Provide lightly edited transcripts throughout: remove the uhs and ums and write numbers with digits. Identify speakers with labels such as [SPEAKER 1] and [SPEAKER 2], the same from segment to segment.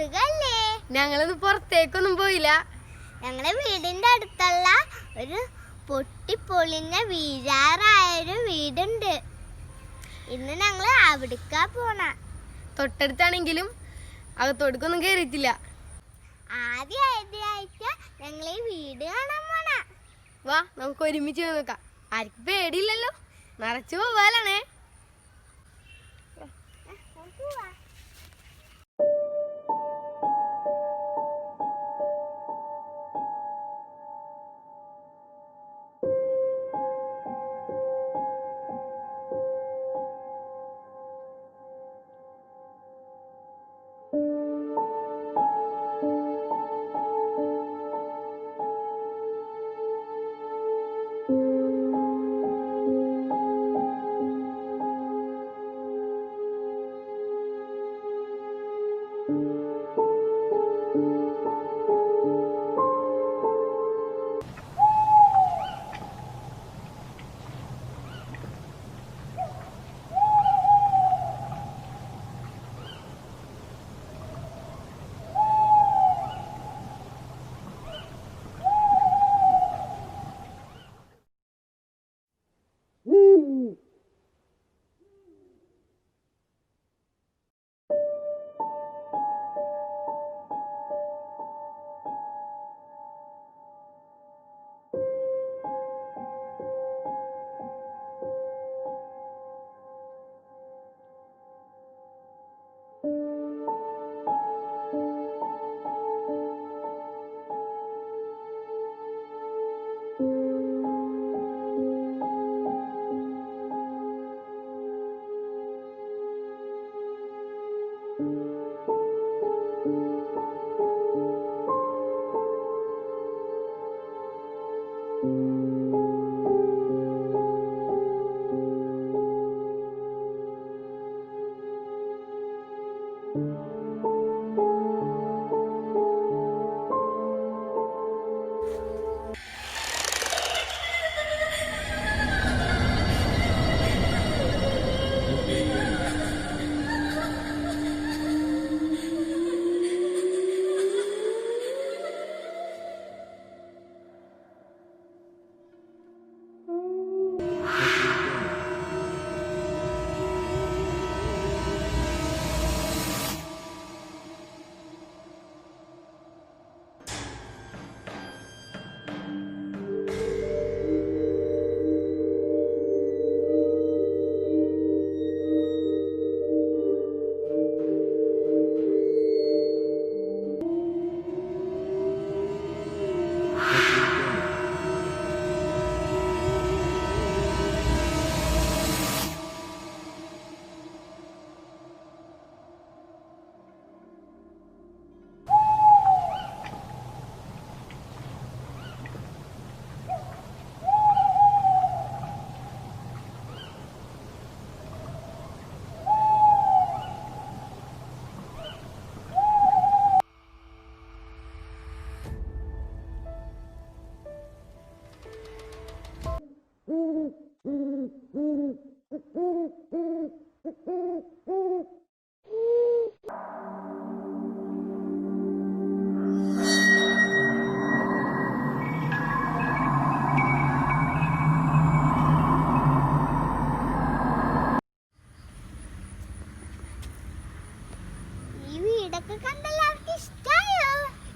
[SPEAKER 1] സുഖല്ലേ?
[SPEAKER 2] ഞങ്ങളൊന്നും പുറത്തേക്കൊന്നും പോയില്ല.
[SPEAKER 1] ഞങ്ങളെ വീടിന്റെ അടുത്തുള്ള ഒരു പൊട്ടിപ്പൊളിഞ്ഞ വീഴാറായൊരു വീടുണ്ട്. ഇന്ന് ഞങ്ങള് അവിടേക്കാ പോണ.
[SPEAKER 2] തൊട്ടടുത്താണെങ്കിലും അകത്തോടക്കൊന്നും കയറിയിട്ടില്ല.
[SPEAKER 1] ആദ്യമായിട്ട് ഞങ്ങൾ ഈ വീട് കാണാൻ പോണ.
[SPEAKER 2] വാ, നമുക്ക് ഒരുമിച്ച് നോക്കാം. ആർക്കും പേടിയില്ലല്ലോ, നിറച്ചു പോവാലാണേ.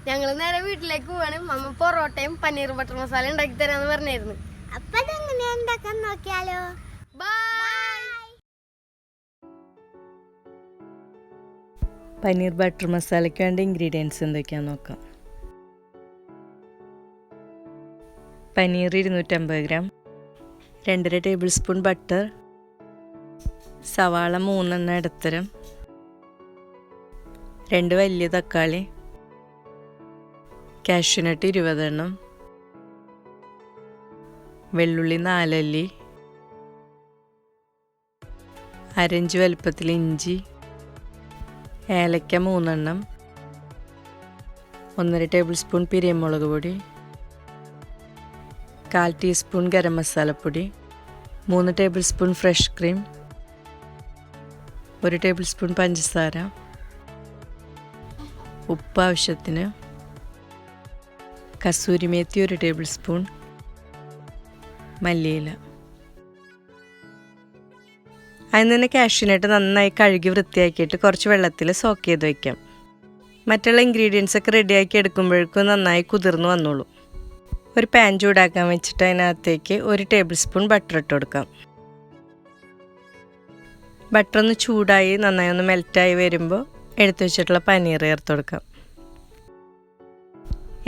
[SPEAKER 2] ഞങ്ങൾ നേരെ വീട്ടിലേക്ക് പോവാണ്. അമ്മ പൊറോട്ടയും പനീർ ബട്ടർ മസാല ഉണ്ടാക്കി തരാന്ന് പറഞ്ഞായിരുന്നു.
[SPEAKER 1] അപ്പൊ അതെങ്ങനെയാ ഉണ്ടാക്കാൻ നോക്കിയാലോ?
[SPEAKER 3] പനീർ ബട്ടർ മസാലയ്ക്ക് വേണ്ട ഇൻഗ്രീഡിയൻസ് എന്തൊക്കെയാണെന്ന് നോക്കാം. Paneer 250 gram, 2.5 table spoon butter, സവാള 3 ഇടത്തരം, 2 വലിയ തക്കാളി, കാഷ്യൂ നട്ട് 20, വെള്ളുള്ളി 4 അല്ലി, അരഞ്ച് വലുപ്പത്തിൽ ഇഞ്ചി, ഏലക്ക 3, 1.5 ടേബിൾ സ്പൂൺ പിരിയമുളക് പൊടി, 1/4 ടീസ്പൂൺ ഗരം മസാലപ്പൊടി, 3 table spoon fresh cream, 1 table spoon പഞ്ചസാര, ഉപ്പ് ആവശ്യത്തിന്, കസൂരി മേത്തി 1 ടേബിൾ സ്പൂൺ, മല്ലിയില. അതിന് തന്നെ കാഷ്യൂ നട്ട് നന്നായി കഴുകി വൃത്തിയാക്കിയിട്ട് കുറച്ച് വെള്ളത്തിൽ സോക്ക് ചെയ്ത് വയ്ക്കാം. മറ്റുള്ള ഇൻഗ്രീഡിയൻസൊക്കെ റെഡിയാക്കി എടുക്കുമ്പോഴേക്കും നന്നായി കുതിർന്ന് വന്നോളൂ. ഒരു പാൻ ചൂടാക്കാൻ വെച്ചിട്ട് അതിനകത്തേക്ക് 1 ടേബിൾ സ്പൂൺ ബട്ടർ ഇട്ട് കൊടുക്കാം. ബട്ടർ ഒന്ന് ചൂടായി നന്നായി ഒന്ന് മെൽറ്റായി വരുമ്പോൾ എടുത്തു വെച്ചിട്ടുള്ള പനീർ ചേർത്ത് കൊടുക്കാം.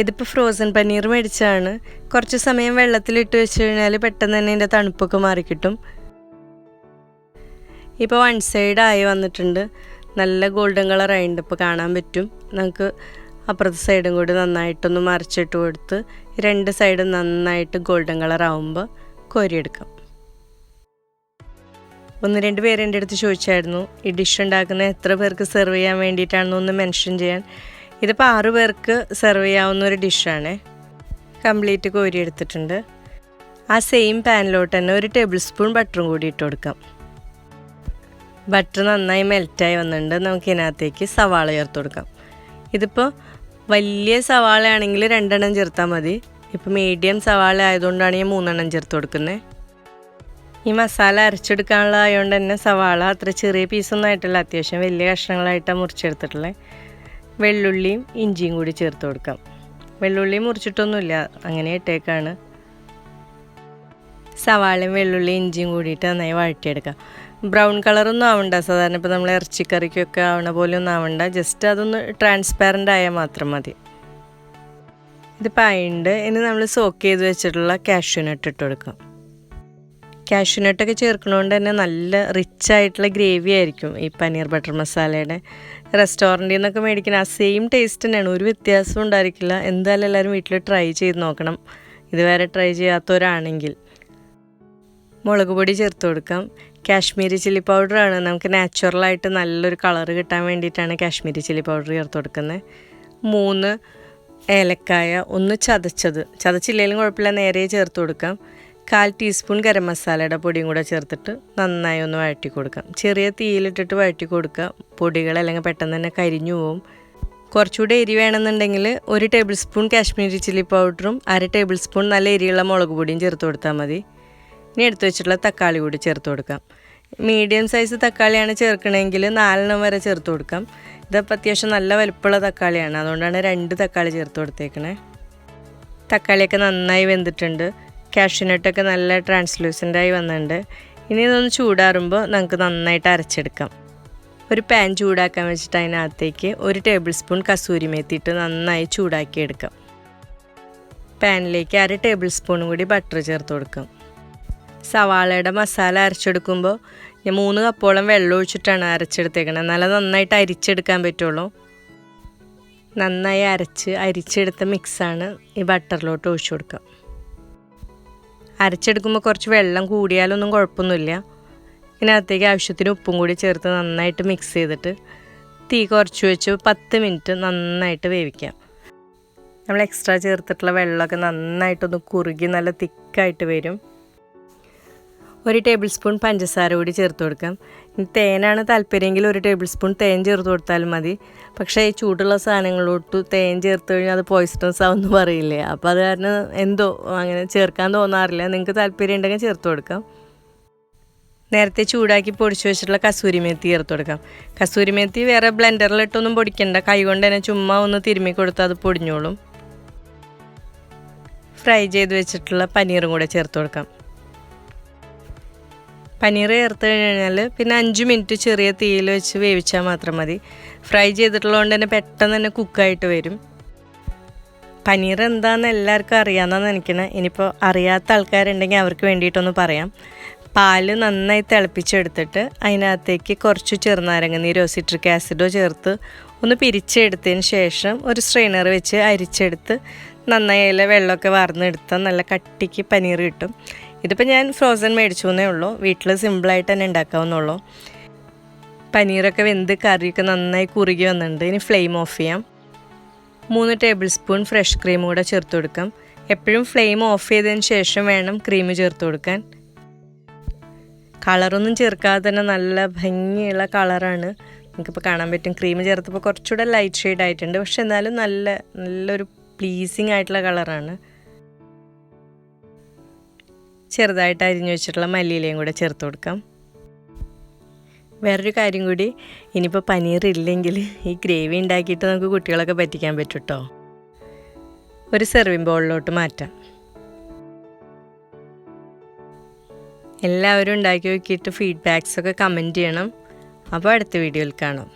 [SPEAKER 3] ഇതിപ്പോൾ ഫ്രോസൺ പനീർ മേടിച്ചാണ്. കുറച്ച് സമയം വെള്ളത്തിലിട്ട് വെച്ച് കഴിഞ്ഞാൽ പെട്ടെന്ന് തന്നെ ഇതിൻ്റെ തണുപ്പൊക്കെ മാറിക്കിട്ടും. ഇപ്പോൾ 1 സൈഡ് ആയി വന്നിട്ടുണ്ട്. നല്ല ഗോൾഡൻ കളർ ആയിട്ടുണ്ട്, ഇപ്പോൾ കാണാൻ പറ്റും. നമുക്ക് അപ്പുറത്തെ സൈഡും കൂടി നന്നായിട്ടൊന്ന് മറിച്ചിട്ട് കൊടുത്ത് 2 സൈഡും നന്നായിട്ട് ഗോൾഡൻ കളർ ആവുമ്പോൾ കോരിയെടുക്കാം. 1-2 പേര് എൻ്റെ അടുത്ത് ചോദിച്ചായിരുന്നു ഈ ഡിഷ് ഉണ്ടാക്കുന്നത് എത്ര പേർക്ക് സെർവ് ചെയ്യാൻ വേണ്ടിയിട്ടാണെന്നൊന്ന് മെൻഷൻ ചെയ്യാൻ. ഇതിപ്പോൾ 6 പേർക്ക് സെർവ് ചെയ്യാവുന്ന ഒരു ഡിഷാണ്. കംപ്ലീറ്റ് കോരിയെടുത്തിട്ടുണ്ട്. ആ സെയിം പാനിലോട്ട് തന്നെ 1 ടേബിൾ സ്പൂൺ ബട്ടറും കൂടി ഇട്ട് കൊടുക്കാം. ബട്ടർ നന്നായി മെൽറ്റായി വന്നിട്ടുണ്ട്. നമുക്ക് ഇതിനകത്തേക്ക് സവാള ചേർത്ത് കൊടുക്കാം. ഇതിപ്പോൾ വലിയ സവാള ആണെങ്കിൽ 2 എണ്ണം ചേർത്താൽ മതി. ഇപ്പോൾ മീഡിയം സവാള ആയതുകൊണ്ടാണ് ഞാൻ 3 എണ്ണം ചേർത്ത് കൊടുക്കുന്നത്. ഈ മസാല അരച്ചെടുക്കാനുള്ള ആയതുകൊണ്ട് തന്നെ സവാള അത്ര ചെറിയ പീസൊന്നും ആയിട്ടില്ല, അത്യാവശ്യം വലിയ കഷ്ണങ്ങളായിട്ടാണ് മുറിച്ചെടുത്തിട്ടുള്ളത്. വെള്ളുള്ളിയും ഇഞ്ചിയും കൂടി ചേർത്ത് കൊടുക്കാം. വെള്ളുള്ളി മുറിച്ചിട്ടൊന്നുമില്ല, അങ്ങനെ ഇട്ടേക്കാണ്. സവാളയും വെള്ളുള്ളിയും ഇഞ്ചിയും കൂടിയിട്ട് നന്നായി വഴറ്റിയെടുക്കാം. ബ്രൗൺ കളറൊന്നും ആവണ്ട, സാധാരണ ഇപ്പോൾ നമ്മൾ ഇറച്ചിക്കറിക്കൊക്കെ ആവണ പോലെ ഒന്നും ആവണ്ട, ജസ്റ്റ് അതൊന്ന് ട്രാൻസ്പാരൻ്റ് ആയാൽ മാത്രം മതി. ഇതിപ്പോൾ ആയിട്ടുണ്ട്. ഇനി നമ്മൾ സോക്ക് ചെയ്ത് വെച്ചിട്ടുള്ള കാഷ്യൂ നട്ട് ഇട്ട് കൊടുക്കാം. കാഷ്യൂ നട്ടൊക്കെ ചേർക്കണോണ്ട് തന്നെ നല്ല റിച്ച് ആയിട്ടുള്ള ഗ്രേവി ആയിരിക്കും ഈ പനീർ ബട്ടർ മസാലയുടെ. റെസ്റ്റോറൻറ്റിൽ നിന്നൊക്കെ മേടിക്കുന്ന ആ സെയിം ടേസ്റ്റ് തന്നെയാണ്, ഒരു വ്യത്യാസവും ഉണ്ടായിരിക്കില്ല. എന്തായാലും എല്ലാവരും വീട്ടിൽ ട്രൈ ചെയ്ത് നോക്കണം, ഇതുവരെ ട്രൈ ചെയ്യാത്തവരാണെങ്കിൽ. മുളക് പൊടി ചേർത്ത് കൊടുക്കാം. കാശ്മീരി ചില്ലി പൗഡറാണ്, നമുക്ക് നാച്ചുറലായിട്ട് നല്ലൊരു കളറ് കിട്ടാൻ വേണ്ടിയിട്ടാണ് കാശ്മീരി ചില്ലി പൗഡർ ചേർത്ത് കൊടുക്കുന്നത്. 3 ഏലക്കായ ഒന്ന് ചതച്ചില്ലെങ്കിലും കുഴപ്പമില്ല, നേരെ ചേർത്ത് കൊടുക്കാം. 1/4 ടീസ്പൂൺ ഗരം മസാലയുടെ പൊടിയും കൂടെ ചേർത്തിട്ട് നന്നായി ഒന്ന് വഴറ്റി കൊടുക്കാം. ചെറിയ തീയിലിട്ടിട്ട് വഴറ്റി കൊടുക്കുക, പൊടികൾ അല്ലെങ്കിൽ പെട്ടെന്ന് തന്നെ കരിഞ്ഞു പോവും. കുറച്ചുകൂടെ എരി വേണമെന്നുണ്ടെങ്കിൽ 1 ടേബിൾ സ്പൂൺ കാശ്മീരി ചില്ലി പൗഡറും 1/2 ടേബിൾ സ്പൂൺ നല്ല എരിയുള്ള മുളക് പൊടിയും ചേർത്ത് കൊടുത്താൽ മതി. ഇനി എടുത്തു വെച്ചിട്ടുള്ള തക്കാളി കൂടി ചേർത്ത് കൊടുക്കാം. മീഡിയം സൈസ് തക്കാളിയാണ് ചേർക്കണമെങ്കിൽ 4 എണ്ണം വരെ ചേർത്ത് കൊടുക്കാം. ഇതിപ്പോൾ അത്യാവശ്യം നല്ല വലുപ്പമുള്ള തക്കാളിയാണ്, അതുകൊണ്ടാണ് 2 തക്കാളി ചേർത്ത് കൊടുത്തേക്കണേ. തക്കാളിയൊക്കെ നന്നായി വെന്തിട്ടുണ്ട്. കാഷ്യൂ നട്ടൊക്കെ നല്ല ട്രാൻസ്ലൂസൻ്റായി വന്നിട്ടുണ്ട്. ഇനി ഇതൊന്ന് ചൂടാറുമ്പോൾ നമുക്ക് നന്നായിട്ട് അരച്ചെടുക്കാം. ഒരു പാൻ ചൂടാക്കാൻ വെച്ചിട്ട് അതിനകത്തേക്ക് 1 ടേബിൾ സ്പൂൺ കസൂരി മേത്തി ഇട്ട് നന്നായി ചൂടാക്കി എടുക്കാം. പാനിലേക്ക് 1/2 ടേബിൾ സ്പൂണും കൂടി ബട്ടർ ചേർത്ത് കൊടുക്കാം. സവാളയുടെ മസാല അരച്ചെടുക്കുമ്പോൾ ഞാൻ 3 കപ്പോളം വെള്ളം ഒഴിച്ചിട്ടാണ് അരച്ചെടുത്തേക്കണത്, എന്നാലും നന്നായിട്ട് അരിച്ചെടുക്കാൻ പറ്റുള്ളൂ. നന്നായി അരിച്ചെടുത്ത മിക്സാണ് ഈ ബട്ടറിലോട്ട് ഒഴിച്ചു കൊടുക്കാം. അരച്ചെടുക്കുമ്പോൾ കുറച്ച് വെള്ളം കൂടിയാലൊന്നും കുഴപ്പമൊന്നുമില്ല. ഇതിനകത്തേക്ക് ആവശ്യത്തിന് ഉപ്പും കൂടി ചേർത്ത് നന്നായിട്ട് മിക്സ് ചെയ്തിട്ട് തീ കുറച്ച് വെച്ച് 10 മിനിറ്റ് നന്നായിട്ട് വേവിക്കാം. നമ്മൾ എക്സ്ട്രാ ചേർത്തിട്ടുള്ള വെള്ളമൊക്കെ നന്നായിട്ടൊന്ന് കുറുകി നല്ല തിക്കായിട്ട് വരും. 1 ടേബിൾ സ്പൂൺ പഞ്ചസാര കൂടി ചേർത്ത് കൊടുക്കാം. തേനാണ് താല്പര്യമെങ്കിൽ 1 ടേബിൾ സ്പൂൺ തേൻ ചേർത്ത് കൊടുത്താലും മതി. പക്ഷേ ഈ ചൂടുള്ള സാധനങ്ങളോട്ട് തേൻ ചേർത്ത് കഴിഞ്ഞാൽ അത് പോയിസണസ് ആവുമെന്ന് പറയില്ലേ, അപ്പോൾ അത് കാരണം എന്തോ അങ്ങനെ ചേർക്കാൻ തോന്നാറില്ല. നിങ്ങൾക്ക് താല്പര്യം ഉണ്ടെങ്കിൽ ചേർത്ത് കൊടുക്കാം. നേരത്തെ ചൂടാക്കി പൊടിച്ച് വെച്ചിട്ടുള്ള കസൂരി മേത്തി ചേർത്ത് കൊടുക്കാം. കസൂരി മേത്തി വേറെ ബ്ലെൻഡറിലിട്ടൊന്നും പൊടിക്കണ്ട, കൈകൊണ്ട് തന്നെ ചുമ്മാ ഒന്ന് തിരുമ്മി കൊടുത്താൽ അത് പൊടിഞ്ഞോളും. ഫ്രൈ ചെയ്ത് വെച്ചിട്ടുള്ള പനീറും കൂടെ ചേർത്ത് കൊടുക്കാം. പനീർ ചേർത്ത് കഴിഞ്ഞാൽ പിന്നെ 5 മിനിറ്റ് ചെറിയ തീയിൽ വെച്ച് വേവിച്ചാൽ മാത്രം മതി. ഫ്രൈ ചെയ്തിട്ടുള്ളതുകൊണ്ട് തന്നെ പെട്ടെന്ന് തന്നെ കുക്കായിട്ട് വരും. പനീർ എന്താണെന്ന് എല്ലാവർക്കും അറിയാമെന്നാണ് എനിക്കണേ. ഇനിയിപ്പോൾ അറിയാത്ത ആൾക്കാരുണ്ടെങ്കിൽ അവർക്ക് വേണ്ടിയിട്ടൊന്ന് പറയാം. പാല് നന്നായി തിളപ്പിച്ചെടുത്തിട്ട് അതിനകത്തേക്ക് കുറച്ച് ചെറുനാരങ്ങ നീരോ സിട്രിക് ആസിഡോ ചേർത്ത് ഒന്ന് പിരിച്ചെടുത്തതിന് ശേഷം ഒരു സ്ട്രെയിനർ വെച്ച് അരിച്ചെടുത്ത് നന്നായി അതിലെ വെള്ളമൊക്കെ വാർന്നെടുത്താൽ നല്ല കട്ടിക്ക് പനീർ കിട്ടും. ഇതിപ്പോൾ ഞാൻ ഫ്രോസൺ മേടിച്ചു എന്നേ ഉള്ളൂ, വീട്ടിൽ സിമ്പിളായിട്ട് തന്നെ ഉണ്ടാക്കാവുന്നുള്ളൂ. പനീറൊക്കെ വെന്ത് കറിയൊക്കെ നന്നായി കുറുകി വന്നിട്ടുണ്ട്. ഇനി ഫ്ലെയിം ഓഫ് ചെയ്യാം. 3 ടേബിൾ സ്പൂൺ ഫ്രഷ് ക്രീം കൂടെ ചേർത്ത് കൊടുക്കാം. എപ്പോഴും ഫ്ലെയിം ഓഫ് ചെയ്തതിന് ശേഷം വേണം ക്രീം ചേർത്ത് കൊടുക്കാൻ. കളറൊന്നും ചേർക്കാതെ തന്നെ നല്ല ഭംഗിയുള്ള കളറാണ്, നമുക്കിപ്പോൾ കാണാൻ പറ്റും ക്രീം ചേർത്തപ്പോൾ കുറച്ചുകൂടെ ലൈറ്റ് ഷെയ്ഡ് ആയിട്ടുണ്ട്. പക്ഷെ എന്നാലും നല്ലൊരു പ്ലീസിങ് ആയിട്ടുള്ള കളറാണ്. ചെറുതായിട്ട് അരിഞ്ഞു വെച്ചിട്ടുള്ള മല്ലിയിലയും കൂടെ ചേർത്ത് കൊടുക്കാം. വേറൊരു കാര്യം കൂടി, ഇനിയിപ്പോൾ പനീർ ഇല്ലെങ്കിൽ ഈ ഗ്രേവി ഉണ്ടാക്കിയിട്ട് നമുക്ക് കുട്ടികളൊക്കെ പറ്റിക്കാൻ പറ്റും കേട്ടോ. ഒരു സെർവിങ് ബൗളിലോട്ട് മാറ്റാം. എല്ലാവരും ഉണ്ടാക്കി നോക്കിയിട്ട് ഫീഡ്ബാക്സൊക്കെ കമൻറ്റ് ചെയ്യണം. അപ്പോൾ അടുത്ത വീഡിയോയിൽ കാണാം.